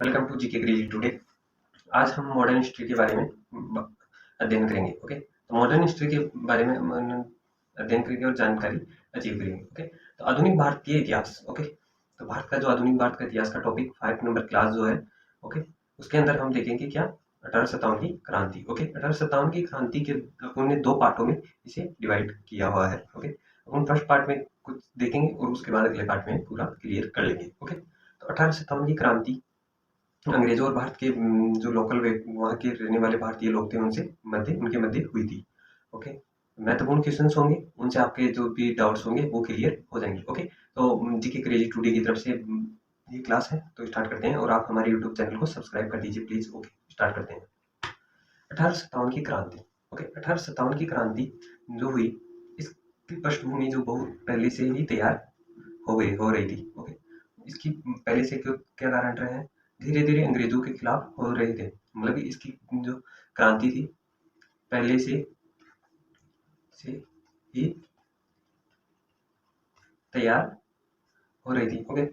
Welcome to GK crazy today. आज हम modern history के बारे में अध्ययन करेंगे। ओके, तो मॉडर्न हिस्ट्री के बारे में अध्ययन करेंगे और जानकारी अचीव करेंगे। ओके, तो आधुनिक भारतीय इतिहास। ओके, तो भारत का जो आधुनिक भारत का इतिहास का टॉपिक 5 नंबर क्लास जो है, ओके, उसके अंदर हम देखेंगे क्या 1857 की क्रांति। ओके, 1857 की क्रांति के उन्होंने 2 पार्टों में इसे डिवाइड किया हुआ है। ओके, हम फर्स्ट पार्ट में कुछ देखेंगे और उसके बाद अगले पार्ट में पूरा क्लियर कर लेंगे। ओके, तो 1857 की क्रांति अंग्रेजों और भारत के जो लोकल वहाँ के रहने वाले भारतीय लोग थे उनके मध्य हुई थी। ओके, महत्वपूर्ण क्वेश्चंस होंगे, उनसे आपके जो भी डाउट्स होंगे वो क्लियर हो जाएंगे। ओके, तो जीके क्रेजी टुडे की तरफ से ये क्लास है, तो स्टार्ट करते हैं और आप हमारे यूट्यूब चैनल को सब्सक्राइब कर दीजिए प्लीज। ओके, स्टार्ट करते हैं। 1857 की क्रांति। ओके, 1857 की क्रांति जो हुई, इसकी पृष्ठभूमि जो बहुत पहले से ही तैयार हो रही थी। ओके, इसकी पहले से क्या कारण रहे हैं, धीरे धीरे अंग्रेजों के खिलाफ हो रहे थे। मतलब इसकी जो क्रांति थी पहले से ही तैयार हो रही थी। ओके,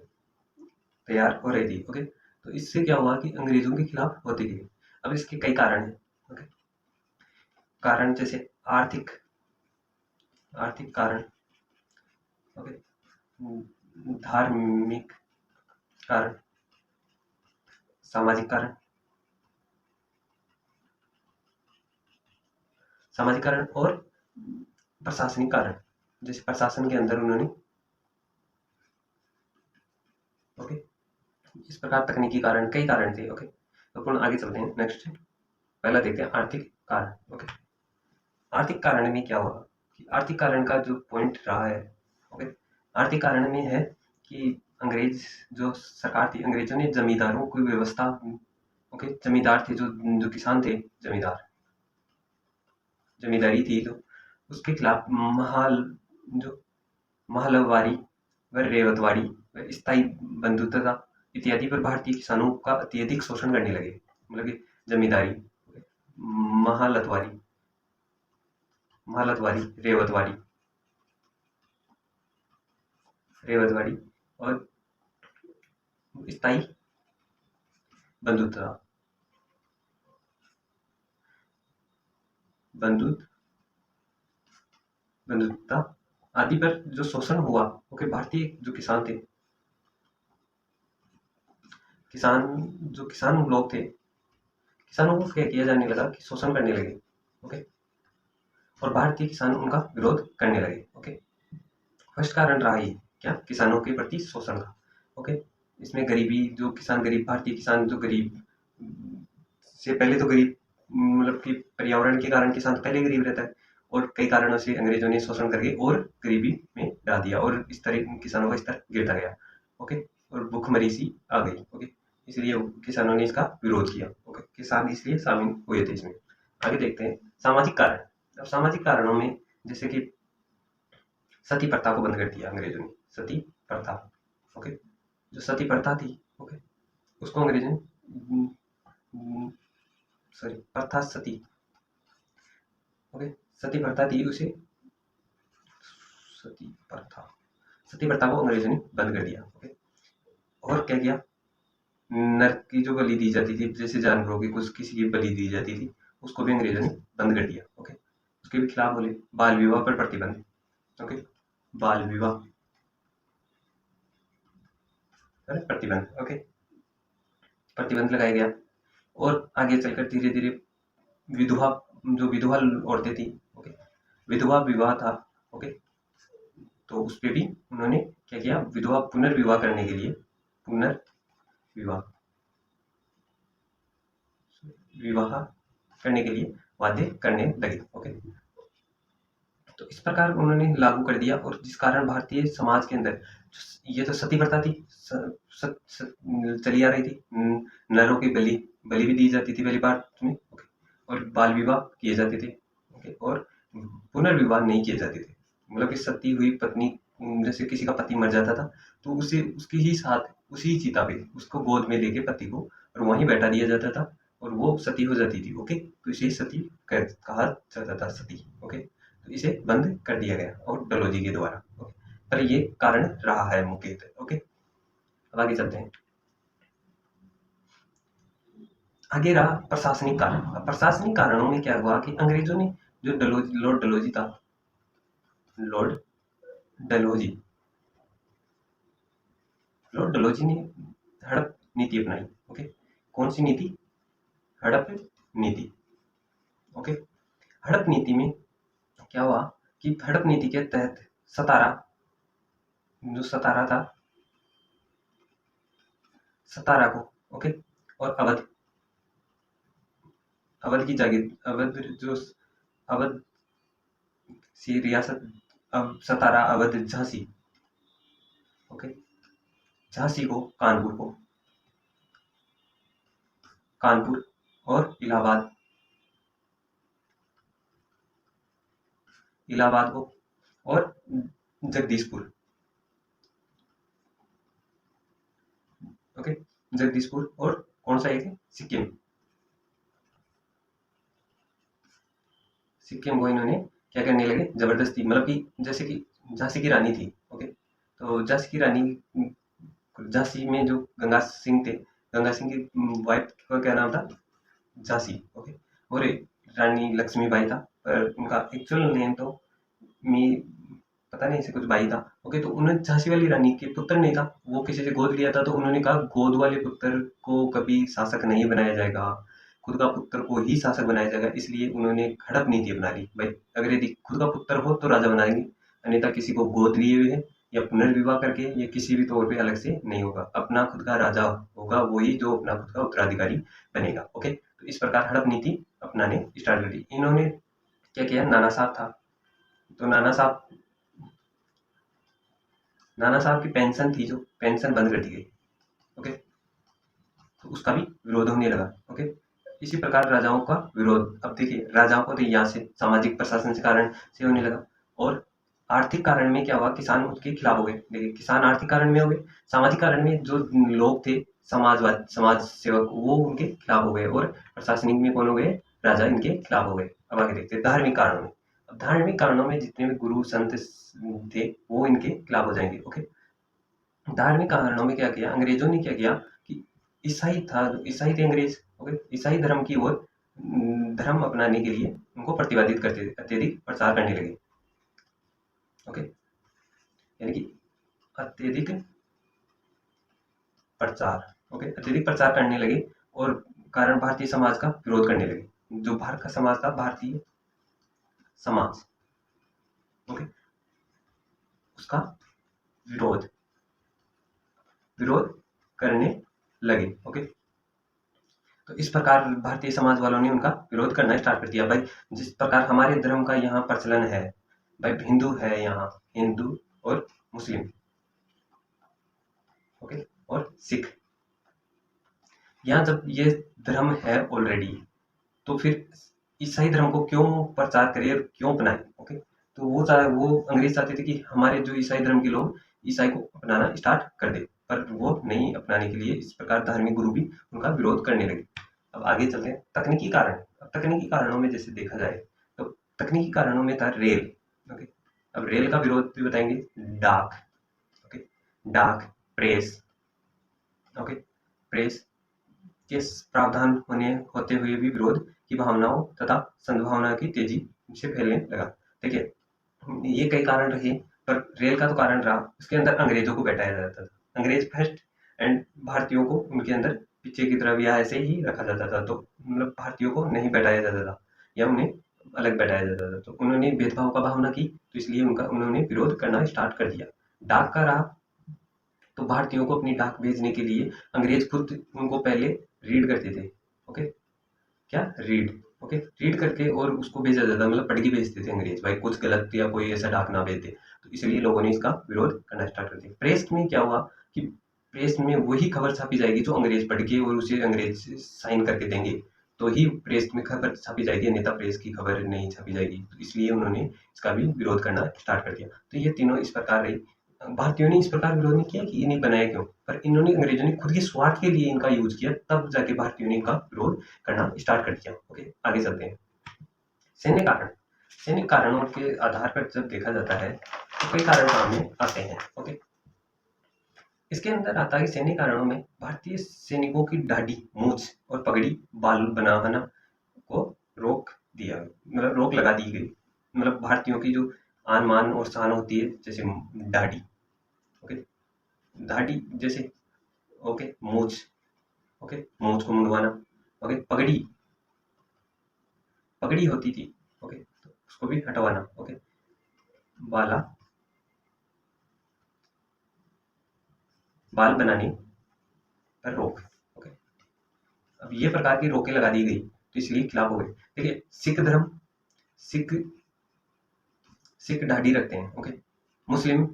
तैयार हो रही थी। ओके, तो इससे क्या हुआ कि अंग्रेजों के खिलाफ होती गई। अब इसके कई कारण हैं। ओके, कारण जैसे आर्थिक आर्थिक कारण। ओके, धार्मिक कारण, सामाजिक कारण, सामाजिक कारण और प्रशासनिक कारण। जैसे प्रशासन के अंदर उन्होंने, ओके, इस प्रकार तकनीकी कारण, कई कारण थे। ओके, तो अपन आगे चलते हैं। नेक्स्ट पहला देखते हैं आर्थिक कारण। ओके, आर्थिक कारण में क्या हुआ कि आर्थिक कारण का जो पॉइंट रहा है, ओके, आर्थिक कारण में है कि अंग्रेज जो सरकार थी, अंग्रेजों ने जमींदारों की व्यवस्था, ओके, जमींदार थे जो जो किसान थे, जमींदारी थी, तो उसके खिलाफ जो महलवारी व रेवतवाड़ी व स्थायी बंधुता इत्यादि पर भारतीय किसानों का अत्यधिक शोषण करने लगे। मतलब कि जमींदारी, महालतवारी महालतवारी रेवतवाड़ी और स्थायी बंधुता बंधुत बंधुता आदि पर जो शोषण हुआ। ओके, भारतीय जो किसान थे, किसान जो किसान लोग थे, किसानों को क्या किया जाने लगा कि शोषण करने लगे। ओके, और भारतीय किसान उनका विरोध करने लगे। ओके, फर्स्ट कारण रहा ये क्या, किसानों के प्रति शोषण का। ओके, इसमें गरीबी, जो किसान गरीब, भारतीय किसान जो गरीब से पहले तो गरीब, मतलब कि पर्यावरण के कारण किसान तो पहले गरीब रहता है, और कई कारणों से अंग्रेजों ने शोषण करके और गरीबी में डाल दिया और इस तरह किसानों का स्तर गिरता गया। ओके, और भूखमरी सी आ गई। ओके, इसलिए किसानों ने इसका विरोध किया। ओके, किसान इसलिए शामिल हुए थे इसमें। आगे देखते हैं सामाजिक कारण। अब सामाजिक कारणों में जैसे कि सती प्रथा को बंद कर दिया अंग्रेजों ने। सती प्रथा, ओके, जो सती प्रथा थी, ओके, उसको अंग्रेजों ने, सॉरी, प्रथा सती, ओके, सती प्रथा थी, उसे सती प्रथा सती प्रथा को अंग्रेजों ने बंद कर दिया। ओके, और क्या किया, नर की जो बलि दी जाती थी, जैसे जानवरों की कुछ किसी की बलि दी जाती थी, उसको भी अंग्रेजों ने बंद कर दिया। ओके, उसके भी खिलाफ बोले। बाल विवाह पर प्रतिबंध। ओके, बाल विवाह पर प्रतिबंध। ओके, प्रतिबंध लगाया गया। और आगे चलकर धीरे धीरे विधवा, जो विधवा औरतें थी, ओके, विधवा विवाह था। ओके, तो उस पे भी उन्होंने क्या किया, विधवा पुनर्विवाह करने के लिए पुनर्विवाह विवाह करने के लिए बाध्य करने लगे। ओके, तो इस प्रकार उन्होंने लागू कर दिया, और जिस कारण भारतीय समाज के अंदर ये तो सती प्रथा थी, चली आ रही थी। नरों की बलि बलि भी दी जाती थी पहली बार में। ओके, और बाल विवाह किए जाते थे। ओके, और पुनर्विवाह नहीं किए जाते थे। मतलब कि सती हुई पत्नी, जैसे किसी का पति मर जाता था, तो उसे उसके ही साथ उसी चिता पे उसको गोद में लेके पति को और वहीं बैठा दिया जाता था, और वो सती हो जाती थी। ओके, तो इसे सती कहा जाता था, सती। ओके, तो इसे बंद कर दिया गया और डलहौजी के द्वारा। ओके, पर ये कारण रहा है मुख्यतः। ओके, अब आगे चलते हैं। आगे रहा प्रशासनिक कारण। अब प्रशासनिक कारणों में क्या हुआ कि अंग्रेजों ने जो लॉर्ड डलहौजी था, लॉर्ड डलहौजी लॉर्ड डलहौजी ने हड़प नीति अपनाई। ओके, कौन सी नीति? हड़प नीति। ओके, हड़प नीति में क्या हुआ कि हड़प नीति के तहत सतारा, जो सतारा था, सतारा को, ओके, और अवध की जागीर, अवध सी रियासत, अब सतारा, अवध, झांसी, ओके, झांसी को, कानपुर और इलाहाबाद को और जगदीशपुर, ओके, जगदीशपुर और कौन सा एक है? सिक्किम को इन्होंने क्या करने लगे? जबरदस्ती, मतलब कि जैसे कि झांसी की रानी थी, ओके, तो झांसी में जो गंगा सिंह थे, गंगा सिंह की वाइफ का क्या नाम था? झांसी, ओके, और रानी लक्ष्मीबाई था, पर उनका एक्चुअल नेम तो मी पता नहीं, ऐसे कुछ बाई था, ओके। तो उन्होंने झांसी वाली रानी के पुत्र नहीं था, वो किसी से गोद लिया था, तो उन्होंने कहा गोद वाले पुत्र को कभी शासक नहीं बनाया जाएगा, खुद का पुत्र को ही शासक बनाया जाएगा। इसलिए उन्होंने हड़प नीति अपना ली, भाई अगर यदि खुद का पुत्र हो तो राजा बनाएंगे, अन्यथा किसी को गोद लिए हुए है या पुनर्विवाह करके या किसी भी तौर पे अलग से नहीं होगा, अपना खुद का राजा होगा वही जो अपना खुद का उत्तराधिकारी बनेगा, ओके। तो इस प्रकार हड़प नीति अपनाने स्टार्ट कर दी इन्होंने। क्या किया? नाना साहब था, तो नाना साहब की पेंशन थी, जो पेंशन बंद कर दी गई, ओके, तो उसका भी विरोध होने लगा, ओके। इसी प्रकार राजाओं का विरोध, अब देखिए राजाओं को तो यहाँ से सामाजिक प्रशासन से कारण से होने लगा, और आर्थिक कारण में क्या हुआ? किसान उसके खिलाफ हो गए। देखिए, किसान आर्थिक कारण में हो गए, सामाजिक कारण में जो लोग थे समाज सेवक, वो उनके खिलाफ हो गए, और प्रशासनिक में कौन हो गए? राजा इनके खिलाफ हो गए। अब आगे देखते हैं धार्मिक कारणों में। अब धार्मिक कारणों में जितने भी गुरु संत थे वो इनके खिलाफ हो जाएंगे, ओके। धार्मिक कारणों में क्या किया अंग्रेजों ने? क्या किया कि ईसाई थे अंग्रेज, ओके, ईसाई धर्म की ओर धर्म अपनाने के लिए उनको प्रतिपादित करते थे, अत्यधिक प्रचार करने लगे, ओके, यानी कि अत्यधिक प्रचार, ओके, अत्यधिक प्रचार करने लगे, और कारण भारतीय समाज का विरोध करने लगे। जो भारत का समाज था, भारतीय समाज, ओके, उसका विरोध विरोध करने लगे, ओके। तो इस प्रकार भारतीय समाज वालों ने उनका विरोध करना स्टार्ट कर दिया। भाई जिस प्रकार हमारे धर्म का यहाँ प्रचलन है, भाई हिंदू है यहाँ, हिंदू और मुस्लिम, ओके, और सिख, यहाँ जब ये धर्म है ऑलरेडी, तो फिर ईसाई धर्म को क्यों प्रचार करे और क्यों अपनाए, ओके। तो वो अंग्रेज चाहते थे कि हमारे जो ईसाई धर्म के लोग ईसाई को अपनाना स्टार्ट कर दे, पर वो नहीं अपनाने के लिए इस प्रकार धार्मिक गुरु भी उनका विरोध करने लगे। अब आगे चलते हैं तकनीकी कारण। अब तकनीकी कारणों में जैसे देखा जाए तो तकनीकी कारणों में था रेल, ओके। अब रेल का विरोध भी बताएंगे, डाक, ओके, डाक, प्रेस, ओके, प्रेस के प्रावधान होते हुए भी विरोध की भावनाओं तथा सद्भावना की तेजी से फैलने लगा। देखिए, ये कई कारण रहे, पर रेल का तो कारण रहा, उसके अंदर अंग्रेजों को बैठाया जाता था, अंग्रेज फर्स्ट, एंड भारतीयों को उनके अंदर पीछे की तरफ या ऐसे ही रखा जाता था। तो मतलब भारतीयों को नहीं बैठाया जाता था या उन्हें अलग बैठाया जाता था, तो उन्होंने भेदभाव का भावना की, तो इसलिए उन्होंने विरोध करना स्टार्ट कर दिया। डाक का रहा, तो भारतीयों को अपनी डाक भेजने के लिए अंग्रेज खुद उनको पहले रीड करते थे, ओके, क्या रीड, ओके, रीड करके और उसको भेजा जाता, मतलब पढ़ के भेजते थे अंग्रेज, भाई कुछ गलत या कोई ऐसा डाक ना भेज दे, तो इसलिए लोगों ने इसका विरोध करना स्टार्ट कर दिया। प्रेस में क्या हुआ कि प्रेस में वही खबर छापी जाएगी जो अंग्रेज पढ़ के और उसे अंग्रेज साइन करके देंगे, तो ही प्रेस में खबर छापी जाएगी, अन्यथा प्रेस की खबर नहीं छापी जाएगी, तो इसलिए उन्होंने इसका भी विरोध करना स्टार्ट कर दिया। तो ये तीनों इस प्रकार रही। भारतीयों ने इस प्रकार विरोध नहीं किया कि ये नहीं बनाया क्यों, पर इन्होंने अंग्रेजों ने खुद के स्वार्थ के लिए इनका यूज किया, तब जाके भारतीयों ने इनका विरोध करना स्टार्ट कर दिया, ओके। आगे चलते हैं सैन्य कारण। सैन्य कारणों के आधार पर जब देखा जाता है तो कई कारण सामने आते हैं, ओके। इसके अंदर आता है कि सैन्य कारणों में भारतीय सैनिकों की दाढ़ी, मूछ और और पगड़ी बाल बनाना को रोक दिया, मतलब रोक लगा दी गई। मतलब भारतीयों की जो आन मान और शान होती है, जैसे दाढ़ी, ओके, दाढ़ी जैसे, ओके, मूछ, ओके, मूछ को मुंडवाना, ओके, पगड़ी, पगड़ी होती थी, ओके, तो उसको भी हटवाना, ओके, बाला, बाल बनाने पर रोक, ओके। अब ये प्रकार की रोकें लगा दी गई तो इसलिए खिलाफ हो गए। देखिए, सिख धर्म, सिख सिख दाढ़ी रखते हैं, ओके, मुस्लिम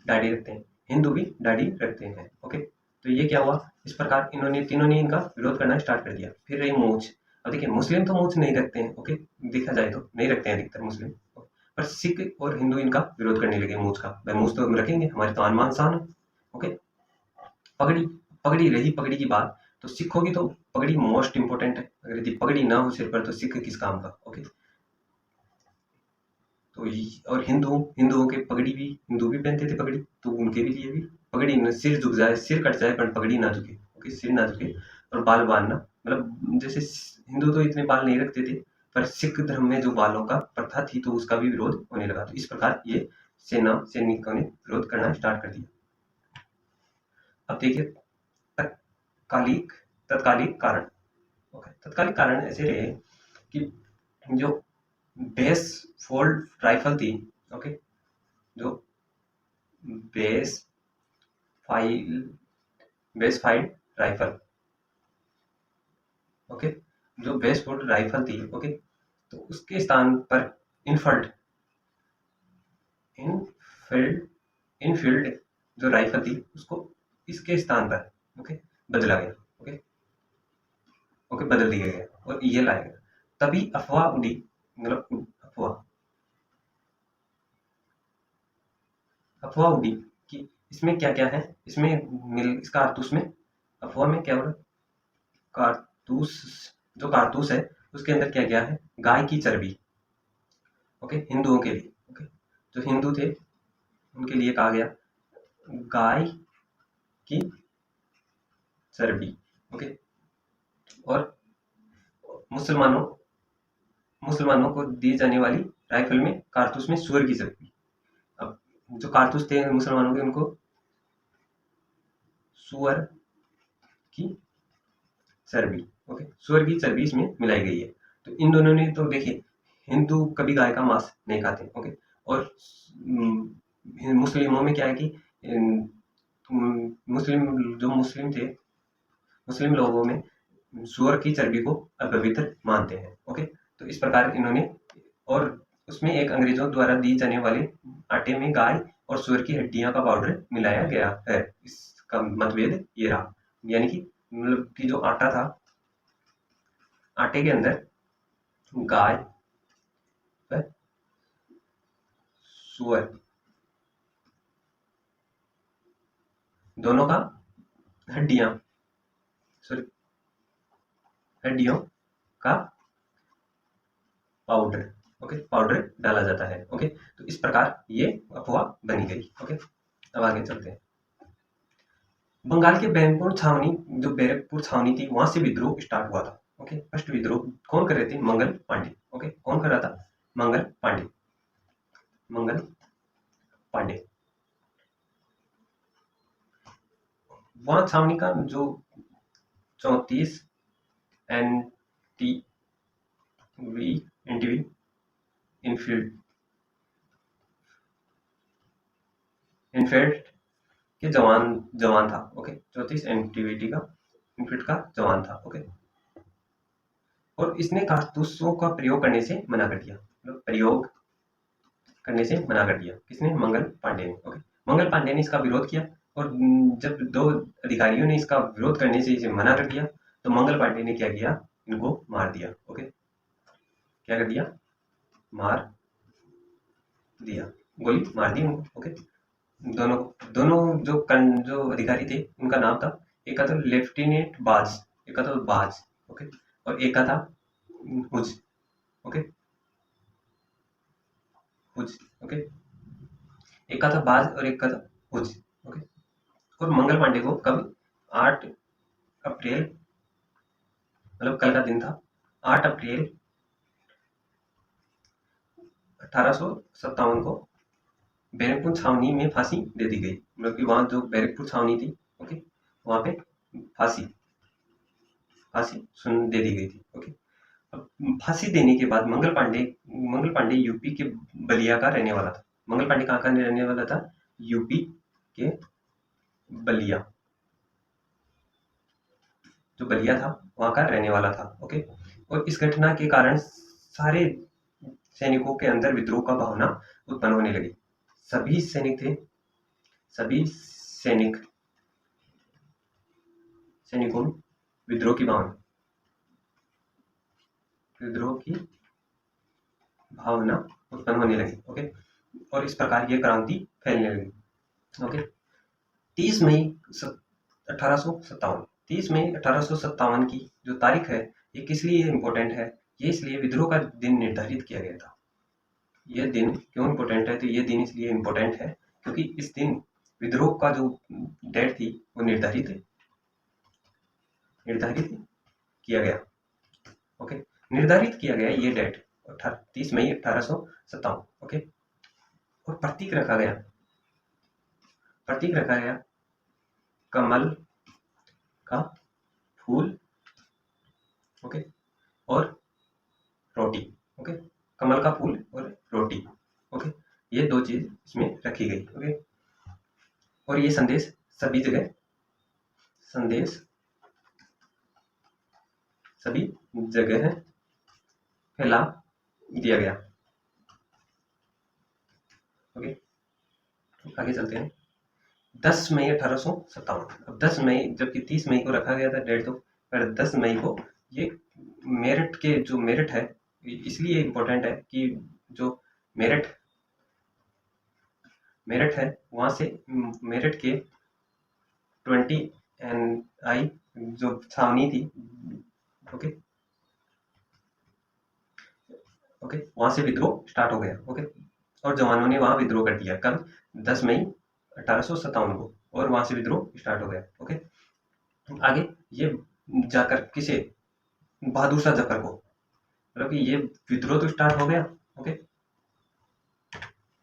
दाढ़ी रखते हैं, हिंदू भी दाढ़ी रखते हैं, ओके। तो ये क्या हुआ, इस प्रकार इन्होंने तीनों ने इनका विरोध करना स्टार्ट कर दिया। फिर रही मूछ। अब देखिए, मुस्लिम तो मूछ नहीं रखते हैं, ओके, देखा जाए तो नहीं रखते हैं अधिकतर मुस्लिम, पर सिख और हिंदू इनका विरोध करने लगे मूछ का। भाई मूछ तो हम रखेंगे, हमारे तो आन मान शान है, ओके। पगड़ी, पगड़ी रही पगड़ी की बात, तो सिखों की तो पगड़ी मोस्ट इंपोर्टेंट है। अगर यदि पगड़ी ना हो सिर पर तो सिख किस काम का, ओके। तो और हिंदुओं के पगड़ी भी, हिंदू भी पहनते थे पगड़ी, तो उनके भी लिए भी पगड़ी न, सिर झुक जाए, सिर कट जाए पर पगड़ी ना झुके, ओके, सिर ना झुके। और बाल बांधना, मतलब जैसे हिंदू तो इतने बाल नहीं रखते थे, पर सिख धर्म में जो बालों का प्रथा थी तो उसका भी विरोध होने लगा। तो इस प्रकार ये सैनिकों ने विरोध करना स्टार्ट कर दिया। अब देखिए, तत्कालिक तत्कालिक कारण, ओके, तत्कालिक कारण ऐसे रहे कि जो बेस फोल्ड राइफल थी, ओके, जो base file base FIDE rifle, okay, जो बेस फोल्ड राइफल थी, ओके, तो उसके स्थान पर इनफल्ड इनफील्ड इनफील्ड जो राइफल थी उसको इसके स्थान पर, ओके, बदला गया, ओके, ओके, बदल दिया गया और ये लाया गया। तभी अफवाह उड़ी, मतलब अफवाह उड़ी कि इसमें क्या क्या है, इसमें इस कारतूस में, अफवाह में क्या हो रहा है, कारतूस, जो कारतूस है उसके अंदर क्या क्या है, गाय की चर्बी, ओके, हिंदुओं के लिए, ओके, जो हिंदू थे उनके लिए कहा गया गाय की चर्बी, ओके। और मुसलमानों मुसलमानों को दी जाने वाली राइफल में, कारतूस में सुअर की चर्बी। अब जो कारतूस थे मुसलमानों के, उनको सुअर की चर्बी, ओके, सुअर की चर्बी इसमें मिलाई गई है। तो इन दोनों ने तो देखिए, हिंदू कभी गाय का मांस नहीं खाते, ओके, और मुस्लिमों में क्या है कि मुस्लिम थे, मुस्लिम लोगों में सुअर की चर्बी को अपवित्र मानते हैं, ओके। तो इस प्रकार इन्होंने, और उसमें एक अंग्रेजों द्वारा दी जाने वाले आटे में गाय और सुअर की हड्डियां का पाउडर मिलाया गया है। इसका मतभेद ये रहा, यानी कि मतलब कि जो आटा था, आटे के अंदर गाय व सुअर दोनों का हड्डियां, सॉरी, हड्डियों का पाउडर, ओके, पाउडर डाला जाता है, ओके। तो इस प्रकार ये अफवाह बनी गई, ओके। अब आगे चलते हैं। बंगाल के बैरकपुर छावनी थी, वहां से विद्रोह स्टार्ट हुआ था, ओके। फर्स्ट विद्रोह कौन कर रहे थे, मंगल पांडे, ओके, कौन कर रहा था, मंगल पांडे, मंगल पांडे। वहां छावनी का जो 34 एन टी वी एनटीवी इनफील्ड इनफील्ड के जवान था, ओके, 34 एनटीवीटी का इनफील्ड का जवान था, ओके। और इसने कारतूसों का प्रयोग करने से मना कर दिया, मतलब प्रयोग करने से मना कर दिया, किसने, मंगल पांडे ने, ओके। मंगल पांडे ने इसका विरोध किया, और जब दो अधिकारियों ने इसका विरोध करने से इसे मना कर दिया, तो मंगल पांडे ने क्या किया, इनको मार दिया, ओके। क्या कर दिया, मार दिया, गोली मार दी उनको, ओके। दोनों दोनों जो अधिकारी थे उनका नाम था, एक का था लेफ्टिनेंट बाज, एक का था बाज, ओके, और एक का था हुज, ओके, हुज, ओके, एक का था बाज और एक का था हुज, ओके। और मंगल पांडे को कब, 8 अप्रैल, मतलब कल का दिन था, 8 अप्रैल 1857 को बैरकपुर छावनी में फांसी दे दी गई। मतलब कि वहां जो बैरकपुर छावनी थी, ओके, वहां पे फांसी फांसी सुन दे दी गई थी। ओके, अब फांसी देने के बाद मंगल पांडे यूपी के बलिया का रहने वाला था। मंगल पांडे कहाँ का रहने वाला था? यूपी के बलिया, जो बलिया था वहां का रहने वाला था। ओके, और इस घटना के कारण सारे सैनिकों के अंदर विद्रोह का भावना उत्पन्न होने लगी। सभी सैनिक थे, सभी सैनिकों में विद्रोह की भावना उत्पन्न होने लगी। ओके, और इस प्रकार ये क्रांति फैलने लगी। ओके, 30 मई 1857 30 मई 1857 की जो तारीख है, ये किस लिए इम्पोर्टेंट है? ये इसलिए विद्रोह का दिन निर्धारित किया गया था। यह दिन क्यों इम्पोर्टेंट है? तो ये दिन इसलिए इम्पोर्टेंट है क्योंकि इस दिन विद्रोह का जो डेट थी वो निर्धारित किया गया। ओके, निर्धारित किया गया ये डेट 30 मई 1857। ओके, और प्रतीक रखा गया कमल का फूल, ओके, और रोटी। ओके, कमल का फूल और रोटी। ओके, ये दो चीज इसमें रखी गई। ओके, और ये संदेश सभी जगह फैला दिया गया। ओके, आगे चलते हैं। 10 मई 1857। अब 10 मई, जबकि 30 मई को रखा गया था डेट, तो पर 10 मई को ये मेरठ है, इसलिए इम्पोर्टेंट है कि जो मेरठ है वहां से मेरठ के 20 जो छावनी थी, ओके, वहां से विद्रोह स्टार्ट हो गया। ओके, और जवानों ने वहां विद्रोह कर दिया। कब? 10 मई 1857 को, और वहां से विद्रोह स्टार्ट हो गया। ओके, आगे ये जाकर किसे? बहादुर शाह जफर को, मतलब कि ये विद्रोह तो स्टार्ट हो गया। ओके,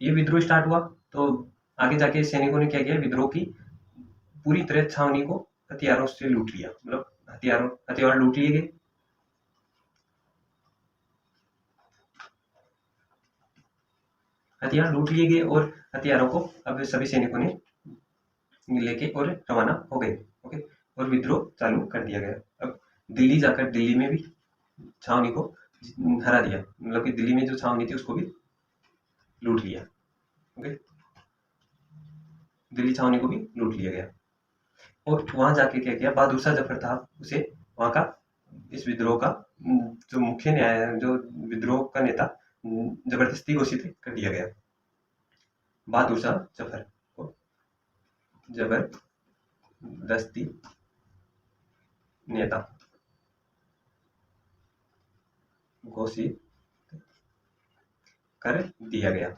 ये विद्रोह स्टार्ट हुआ तो आगे जाके सैनिकों ने क्या किया? विद्रोह की पूरी तरह छावनी को हथियारों से लूट लिया। मतलब हथियार लूट लिए गए। और हथियारों को अब सभी सैनिकों ने लेके और रवाना हो गए। ओके, और विद्रोह चालू कर दिया गया। अब दिल्ली में भी छावनी को हरा दिया। मतलब कि दिल्ली में जो छावनी थी उसको भी लूट लिया। ओके, दिल्ली छावनी को भी लूट लिया गया। और वहां जाके क्या किया? बहादुर शाह जफर था, उसे वहां का इस विद्रोह का जो मुख्य जो विद्रोह का नेता जबरदस्ती घोषित कर दिया गया। बहादुर शाह जफर को जबरदस्ती नेता घोषित कर दिया गया।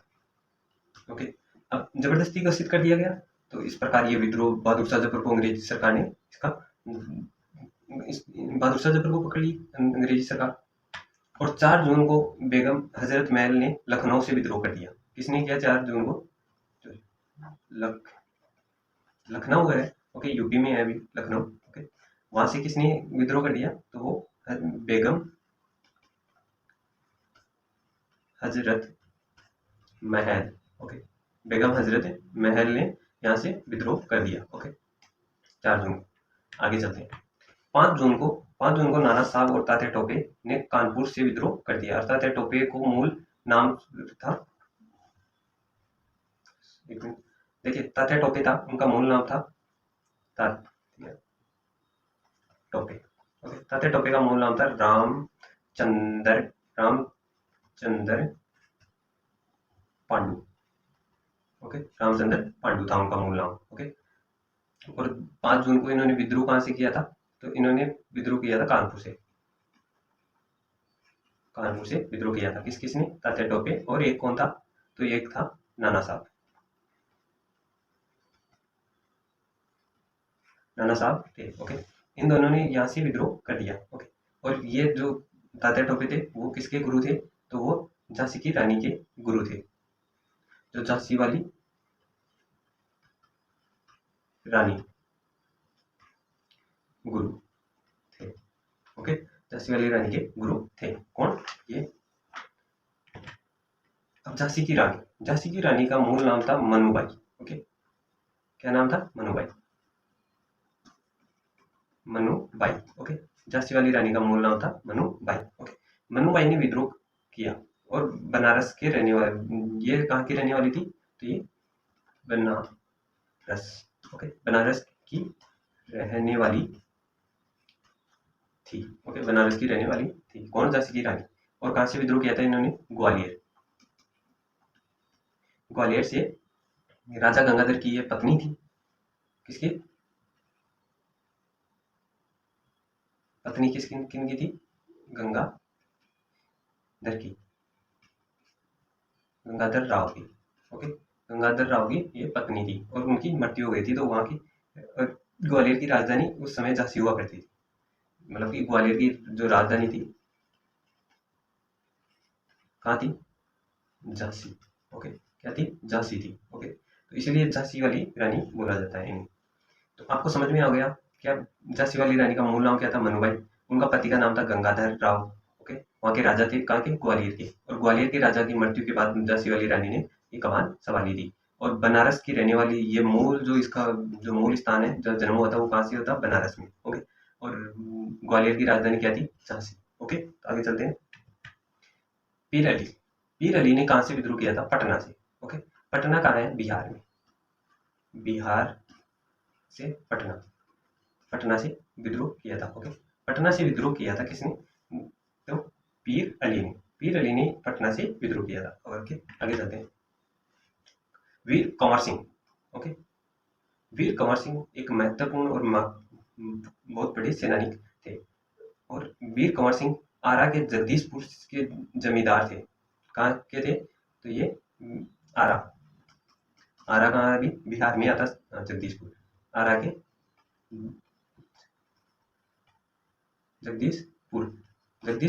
ओके, अब जबरदस्ती घोषित कर दिया गया, तो इस प्रकार ये विद्रोह बहादुर शाह जफर को अंग्रेजी सरकार ने बहादुर शाह जफर को पकड़ ली अंग्रेजी सरकार। और 4 जून को बेगम हजरत महल ने लखनऊ से विद्रोह कर दिया। किसने किया? 4 जून को लखनऊ है, ओके, यूपी में है अभी लखनऊ। ओके, वहां से किसने विद्रोह कर दिया? तो वो बेगम हजरत महल। ओके, बेगम हजरत महल ने यहाँ से विद्रोह कर दिया। ओके, 4 जून को। आगे चलते हैं। 5 जून को नाना साहब और तात्या टोपे ने कानपुर से विद्रोह कर दिया। और तात्या टोपे को मूल नाम था, देखिए, तात्या टोपे था, उनका मूल नाम था तात्या टोपे। ओके, तात्या टोपे का मूल नाम था रामचंद्र पांडु। ओके, रामचंद्र पांडु था उनका मूल नाम। ओके, और 5 जून को इन्होंने विद्रोह कहां से किया था? तो इन्होंने विद्रोह किया था कानपुर से विद्रोह किया था। किसने? तात्या टोपे। और एक कौन था? तो एक था नाना साहब थे। ओके, इन दोनों ने यहाँ से विद्रोह कर दिया। ओके, और ये जो तात्या टोपे थे वो किसके गुरु थे? तो वो झांसी की रानी के गुरु थे, जो झांसी वाली रानी गुरु थे। ओके, झांसी वाली रानी के गुरु थे कौन? ये। अब झांसी की रानी का मूल नाम था मनुबाई। ओके, क्या नाम था? मनुबाई। मनुबाई। ओके, झांसी वाली रानी का मूल नाम था मनुबाई। ओके, मनुबाई ने विद्रोह किया और बनारस के रहने वाले, ये कहाँ की रहने वाली थी? तो ये बनारस। ओके, बनारस की रहने वाली थी। ओके, बनारस की रहने वाली थी कौन? झांसी की रानी। और कहाँ से विद्रोह किया था इन्होंने? ग्वालियर। ग्वालियर से। राजा गंगाधर की ये पत्नी थी। किसकी पत्नी? किन की थी? गंगाधर की, गंगाधर राव की। ओके, गंगाधर राव की ये पत्नी थी और उनकी मृत्यु हो गई थी। तो वहाँ की ग्वालियर की राजधानी उस समय झांसी हुआ करती थी। मतलब कि ग्वालियर की जो राजधानी थी कहाँ थी? झांसी। ओके, क्या थी? झांसी थी। ओके, तो इसीलिए झांसी वाली रानी बोला जाता है इन्हें। तो आपको समझ में आ गया क्या? झांसी वाली रानी का मूल नाम क्या था? मनुबाई। उनका पति का नाम था गंगाधर राव। ओके, वहाँ के राजा थे कहाँ के? ग्वालियर के। और ग्वालियर के राजा की मृत्यु के बाद झांसी वाली रानी ने ये कमान संभाली थी। और बनारस की रहने वाली, ये मूल जो इसका जो मूल स्थान है जब जन्म हुआ था वो कहाँ से होता? बनारस में। ओके, और ग्वालियर की राजधानी क्या थी? झांसी। ओके, तो आगे चलते हैं। पीर अली ने कहाँ से विद्रोह किया था? पटना से। ओके, पटना कहाँ है? बिहार में। बिहार से पटना से विद्रोह किया था। ओके, पटना से विद्रोह किया था किसने? तो पीर अली ने पटना से विद्रोह किया था। ओके, आगे चलते हैं। वीर कंवर सिंह। ओके, वीर कंवर सिंह एक महत्वपूर्ण और बहुत बड़े सेनानी थे। और वीर कंवर सिंह आरा के जगदीशपुर के जमींदार थे। कहाँ के थे? तो ये आरा। आरा कहाँ? अभी बिहार में आता, जगदीशपुर। आरा के जगदीशपुर। ये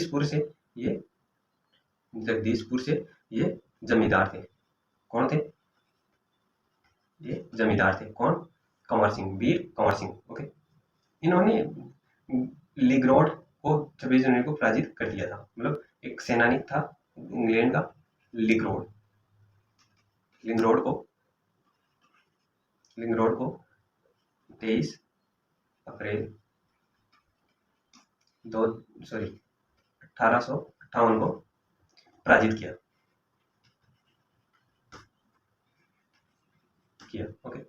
जगदीशपुर से ये जमींदार थे। कौन थे? ये जमींदार थे कौन? कंवर सिंह, वीर कंवर सिंह। ओके, इन्होंने लिगरोड को 26 जनवरी को पराजित कर दिया था। मतलब एक सेनानी था इंग्लैंड का, लिगरोड। लिंगरोड को 23 अप्रैल 1858 को पराजित किया। ओके,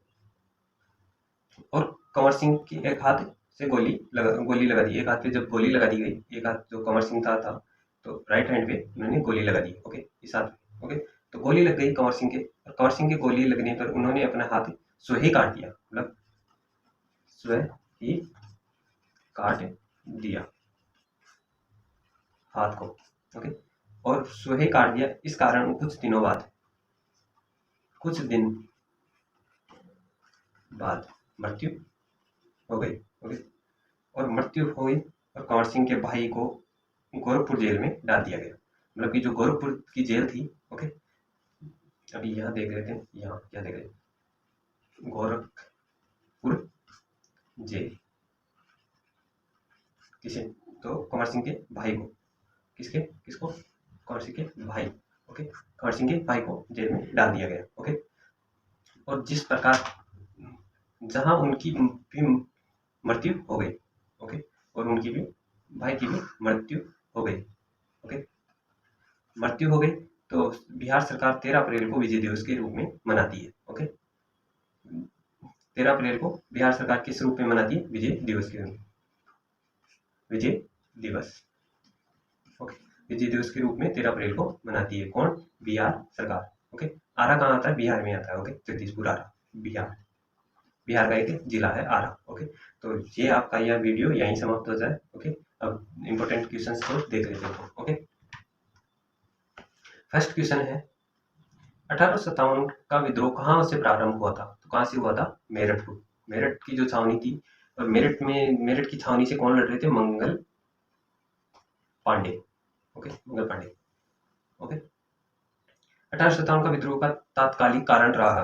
और कंवर सिंह की एक हाथ से गोली लगा दी। एक हाथ पे जब गोली लगा दी गई, एक हाथ जो कंवर सिंह था तो राइट हैंड पे उन्होंने गोली लगा दी। ओके, इस हाथ पे। ओके, तो गोली लग गई कंवर सिंह के, और कंवर सिंह के गोली लगने पर उन्होंने अपना हाथ स्वयं ही काट दिया। मतलब स्वयं ही काट दिया हाथ को। ओके, और स्वयं ही काट दिया। इस कारण कुछ दिन बाद मृत्यु हो गई। ओके, और मृत्यु हुई और कंवर सिंह के भाई को गोरखपुर जेल में डाल दिया गया। मतलब कि जो गोरखपुर की जेल थी। ओके, अभी यहाँ देख लेते हैं, यहाँ क्या देख रहे हैं? गोरखपुर जेल। किसे? तो कंवर सिंह के भाई को। किसको? कंवर सिंह के भाई। ओके, कंवर सिंह के भाई को जेल में डाल दिया गया। ओके, और जिस प्रकार जहां उनकी भी मृत्यु हो गई। ओके, और उनकी भी, भाई की भी मृत्यु हो गई। ओके, मृत्यु हो गई तो बिहार सरकार 13 अप्रैल को विजय दिवस के रूप में मनाती है। ओके, 13 अप्रैल को बिहार सरकार किस रूप में मनाती है? विजय दिवस के रूप में। विजय दिवस। ओके, विजय दिवस के रूप में 13 अप्रैल को मनाती है कौन? बिहार सरकार। ओके, आरा कहाँ आता है? बिहार में आता है। ओके, जगदीशपुर आरा, बिहार का एक जिला है आरा। ओके, तो ये आपका यह वीडियो यहीं समाप्त हो जाए। ओके, अब इंपॉर्टेंट क्वेश्चंस को देख लेते हैं। ओके, फर्स्ट क्वेश्चन है 1857 का विद्रोह कहाँ से प्रारंभ हुआ था? तो कहाँ से हुआ था? मेरठ की जो छावनी थी और मेरठ की छावनी से कौन लड़ रहे थे? मंगल पांडे। ओके, मंगल पांडे। ओके, 1857 का विद्रोह का तात्कालिक कारण रहा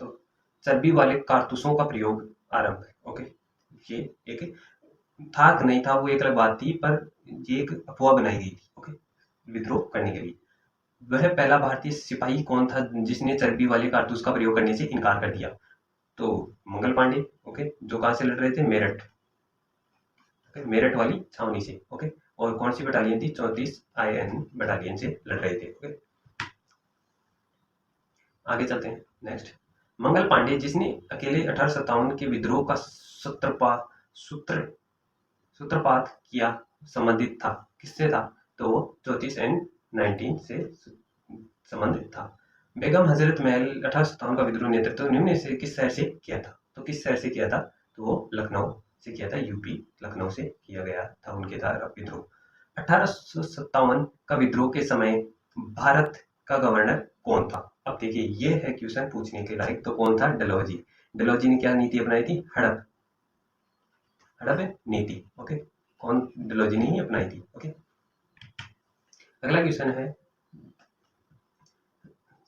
तो चर्बी वाले कारतूसों का प्रयोग आरंभ। ओके, ये एक था कि नहीं था वो एक अलग बात थी, पर ये एक अफवाह बनाई गई थी। ओके, विद्रोह करने के लिए। वह पहला भारतीय सिपाही कौन था जिसने चर्बी वाले कारतूस का प्रयोग करने से इनकार कर दिया? तो मंगल पांडे। ओके, जो कहाँ से लड़ रहे थे? मेरठ। ओके, मेरठ वाली छावनी से। ओके, और कौन सी बटालियन थी? 34 IN बटालियन से लड़ रहे थे। ओके, आगे चलते हैं। नेक्स्ट, मंगल पांडे जिसने अकेले 1857 के विद्रोह का सूत्र सूत्रपात किया संबंधित था, किससे था? तो वो 34N19 से संबंधित था। बेगम हजरत महल 1857 का विद्रोह नेतृत्व निम्न से किस शहर से किया था? तो किस शहर से किया था? तो वो लखनऊ से किया था। यूपी लखनऊ से किया गया था उनके द्वारा विद्रोह। 1857 का विद्रोह के समय भारत का गवर्नर कौन था? अब देखिए, ये है क्वेश्चन पूछने के लायक। तो कौन था? डलहौजी। डलहौजी ने क्या नीति अपनाई थी? हड़प नीति। ओके, कौन? डलहौजी ने ही अपनाई थी। ओके, अगला क्वेश्चन है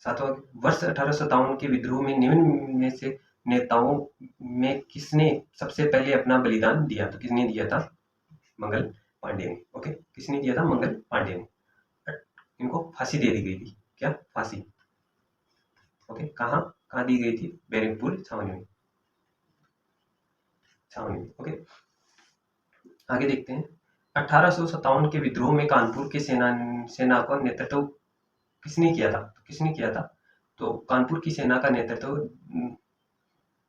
सातवां। वर्ष 1857 के विद्रोह में निम्न में से नेताओं में किसने सबसे पहले अपना बलिदान दिया? तो किसने दिया था? मंगल पांडे ने। ओके, किसने दिया था? मंगल पांडे ने। इनको फांसी दे दी गई थी। क्या? फांसी। ओके, कहाँ कहाँ दी गई थी? बैरकपुर छावनी में। ओके, आगे देखते हैं। 1857 के विद्रोह में कानपुर के सेना का नेतृत्व किसने किया था? तो किसने किया था? तो कानपुर की सेना का नेतृत्व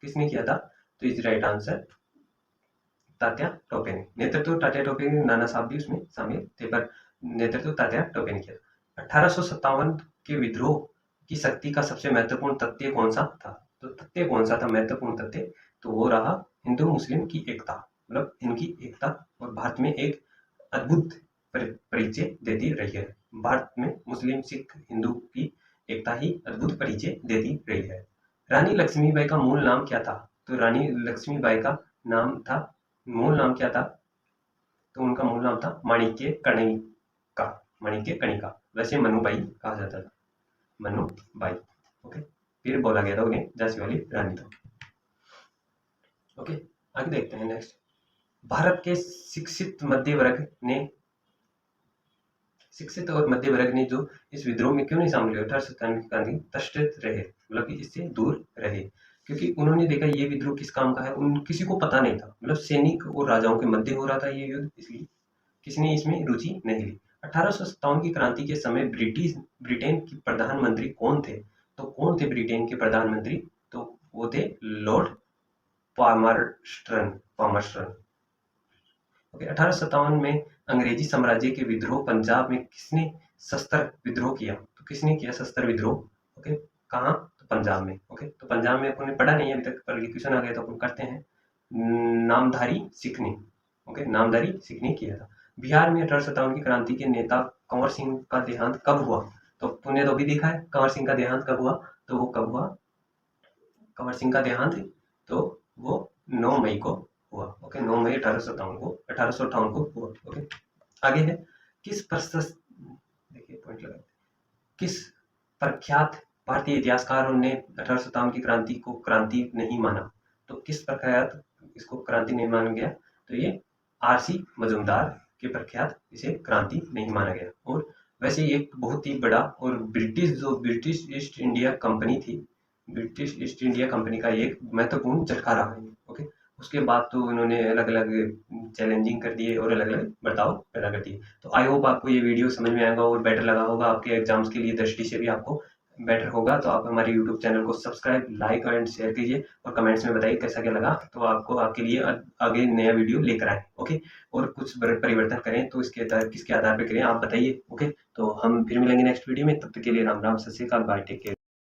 किसने किया था? तो is right answer Tatya Tope ने। नेतृत्व तात्या टोपे ने, नाना साहब भी उसमें शामिल थे, पर नेतृत्व तात्या टोपे ने किया। 1857 के विद्रोह की शक्ति का सबसे महत्वपूर्ण तथ्य कौन सा था? तो तथ्य कौन सा था महत्वपूर्ण तथ्य? तो वो रहा हिंदू मुस्लिम की एकता, मतलब इनकी एकता, और भारत में एक अद्भुत परिचय देती रही है। भारत में मुस्लिम सिख हिंदू की एकता ही अद्भुत परिचय देती रही है। रानी लक्ष्मीबाई का मूल नाम क्या था? तो रानी लक्ष्मीबाई का मूल नाम क्या था? तो उनका मूल नाम था माणिक्य कर्णिका। माणिक्य कर्णिका। वैसे मनुबाई कहा जाता था, मनुबाई। ओके, फिर बोला गया था उन्हें झांसी वाली रानी था। ओके, आगे देखते हैं। नेक्स्ट, भारत के शिक्षित और मध्य वर्ग ने जो इस विद्रोह में क्यों नहीं शामिल हुए? 1857 की क्रांति तटस्थ रहे, मतलब कि इससे दूर रहे, क्योंकि उन्होंने देखा ये विद्रोह किस काम का है। किसी को पता नहीं था, मतलब सैनिक और राजाओं के मध्य हो रहा था ये युद्ध, इसलिए किसी ने इसमें रुचि नहीं ली। 1857 की क्रांति के समय ब्रिटेन के प्रधानमंत्री कौन थे? तो कौन थे ब्रिटेन के प्रधानमंत्री? तो वो थे लॉर्ड पामर्स्टन। ओके, 1857 में अंग्रेजी साम्राज्य के विद्रोह पंजाब में किसने शस्त्र विद्रोह किया? तो किसने किया शस्त्र विद्रोह? ओके, कहाँ? तो पंजाब में। ओके, तो पंजाब में अपन ने पढ़ा नहीं है अभी तक, पर ये क्वेश्चन आ गया तो अपन करते हैं। नामधारी सिख ने। ओके, नामधारी सिख ने किया था। बिहार में 1857 की क्रांति के नेता कंवर सिंह का देहांत कब हुआ? तो तुमने तो भी देखा है कंवर सिंह का देहांत कब हुआ। तो वो कब हुआ कंवर सिंह का देहांत? तो वो 9 मई को हुआ। ओके, 9 मई 1858 को हुआ। ओके, आगे है। देखिए पॉइंट लगा, किस प्रख्यात भारतीय इतिहासकारों ने 1857 की क्रांति को क्रांति नहीं माना? तो किस प्रख्यात इसको क्रांति नहीं माना गया? तो ये RC मजूमदार के प्रख्यात इसे क्रांति नहीं माना गया। और वैसे एक बहुत ही बड़ा और ब्रिटिश ईस्ट इंडिया कंपनी थी, ब्रिटिश ईस्ट इंडिया कंपनी का एक महत्वपूर्ण झटका रहा है। ओके, उसके बाद तो उन्होंने अलग अलग चैलेंजिंग कर दिए और अलग अलग बर्ताव पैदा कर दिए। तो आई होप आपको ये वीडियो समझ में आएगा और बेटर लगा होगा, आपके एग्जाम्स के लिए दृष्टि से भी आपको बेटर होगा। तो आप हमारे यूट्यूब चैनल को सब्सक्राइब, लाइक एंड शेयर कीजिए और कमेंट्स में बताइए कैसा क्या लगा, तो आपको आपके लिए आगे नया वीडियो लेकर आए। ओके, और कुछ परिवर्तन करें तो किसके आधार पर करें आप बताइए। ओके, तो हम फिर मिलेंगे नेक्स्ट वीडियो में, तब तक के लिए राम राम, सत श्री अकाल, बाय, टेक केयर।